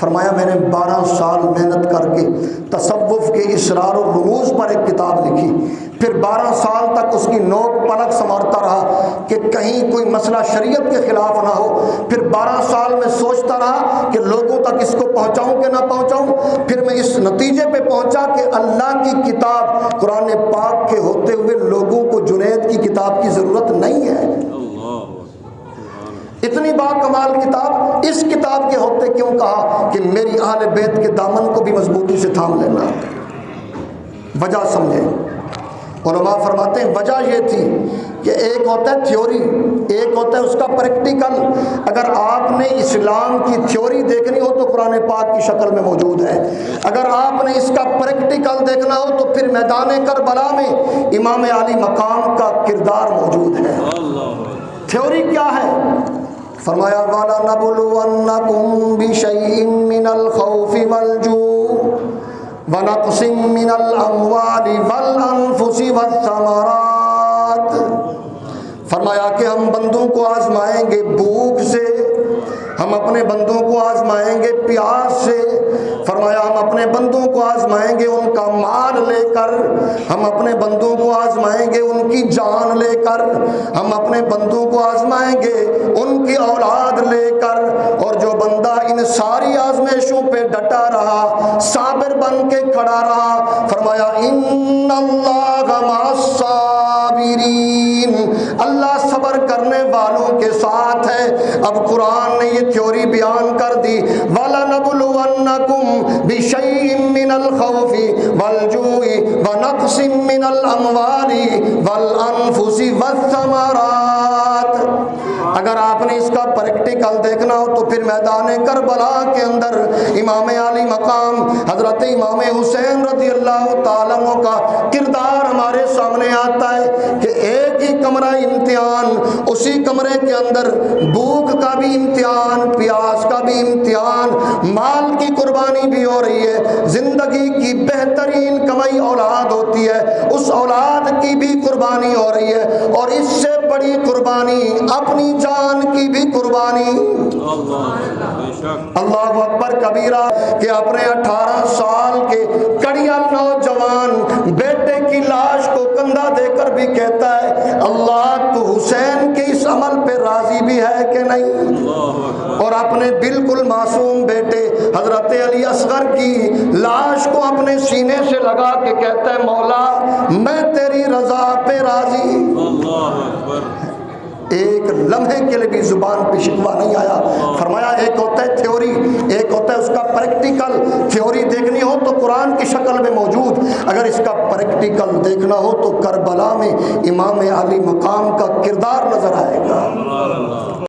فرمایا میں نے 12 سال محنت کر کے تصوف کے اسرار و رموز پر ایک کتاب لکھی، پھر 12 سال تک اس کی نوک پلک سنوارتا رہا کہ کہیں کوئی مسئلہ شریعت کے خلاف نہ ہو، پھر 12 سال میں سوچتا رہا کہ لوگوں تک اس کو پہنچاؤں کہ نہ پہنچاؤں، پھر میں اس نتیجے پہ پہنچا کہ اللہ کی کتاب قرآن پاک کے ہوتے ہوئے لوگوں کو جنید کی کتاب کی ضرورت نہیں ہے۔ اتنی با کمال کتاب، اس کتاب کے ہوتے کیوں کہا کہ میری اہل بیت کے دامن کو بھی مضبوطی سے تھام لینا؟ وجہ سمجھیں۔ علماء فرماتے ہیں وجہ یہ تھی کہ ایک ہوتا ہے تھیوری، ایک ہوتا ہے اس کا پریکٹیکل۔ اگر آپ نے اسلام کی تھیوری دیکھنی ہو تو قرآن پاک کی شکل میں موجود ہے، اگر آپ نے اس کا پریکٹیکل دیکھنا ہو تو پھر میدان کربلا میں امام علی مقام کا کردار موجود ہے۔ تھیوری کیا ہے؟ فرمایا وَلَنَبْلُوَنَّكُمْ بِشَيْءٍ مِّنَ الْخَوْفِ وَالْجُوعِ وَنَقْصٍ مِّنَ الْأَمْوَالِ وَالْأَنفُسِ وَالثَّمَرَاتِ۔ فرمایا کہ ہم بندوں کو آزمائیں گے بھوک سے، ہم اپنے بندوں کو آزمائیں گے پیاس سے، فرمایا ہم اپنے بندوں کو آزمائیں گے ان کا مال لے کر، ہم اپنے بندوں کو آزمائیں گے ان کی جان لے کر، ہم اپنے بندوں کو آزمائیں گے ان کی اولاد لے کر۔ اور جو بندہ ان ساری آزمائشوں پہ ڈٹا رہا، صابر بن کے کھڑا رہا، فرمایا ان اللہ مع الصابرین، اللہ صبر کرنے والوں کے ساتھ ہے۔ اب قرآن نے یہ تھیوری بیان کر دی، وَلَنَبْلُوَنَّكُمْ بِشَيْءٍ مِّنَ الْخَوْفِ وَالْجُوعِ وَنَقْصٍ مِّنَ الْأَمْوَالِ وَالْأَنفُسِ وَالثَّمَرَاتِ۔ اگر آپ نے اس کا پریکٹیکل دیکھنا ہو تو پھر میدان کربلا کے اندر امام علی مقام حضرت امام حسین رضی اللہ تعالیٰ عنہ کا کردار ہمارے سامنے آتا ہے کہ ایک ہی کمرہ امتحان، اسی کمرے کے اندر بھوک کا بھی امتحان، پیاس کا بھی امتحان، مال کی قربانی بھی ہو رہی ہے، زندگی کی بہترین کمائی اولاد ہوتی ہے، اس اولاد کی بھی قربانی ہو رہی ہے، اور اس سے بڑی قربانی اپنی جان کی بھی قربانی۔ اللہ اکبر کبیرہ کہ اپنے 18 سال کے کڑیا نوجوان بیٹے کی لاش کو کندھا دے کر بھی کہتا ہے اللہ تو حسین کے اس عمل پہ راضی بھی ہے کہ نہیں؟ اور اپنے بالکل معصوم بیٹے حضرت علی اصغر کی لاش کو اپنے سینے سے لگا کے کہتا ہے مولا میں تیری رضا پہ راضی۔ ایک لمحے کے لیے بھی زبان پہ شکوہ نہیں آیا۔ فرمایا ایک ہوتا ہے تھیوری، ایک ہوتا ہے اس کا پریکٹیکل۔ تھیوری دیکھنی ہو تو قرآن کی شکل میں موجود، اگر اس کا پریکٹیکل دیکھنا ہو تو کربلا میں امام علی مقام کا کردار نظر آئے گا۔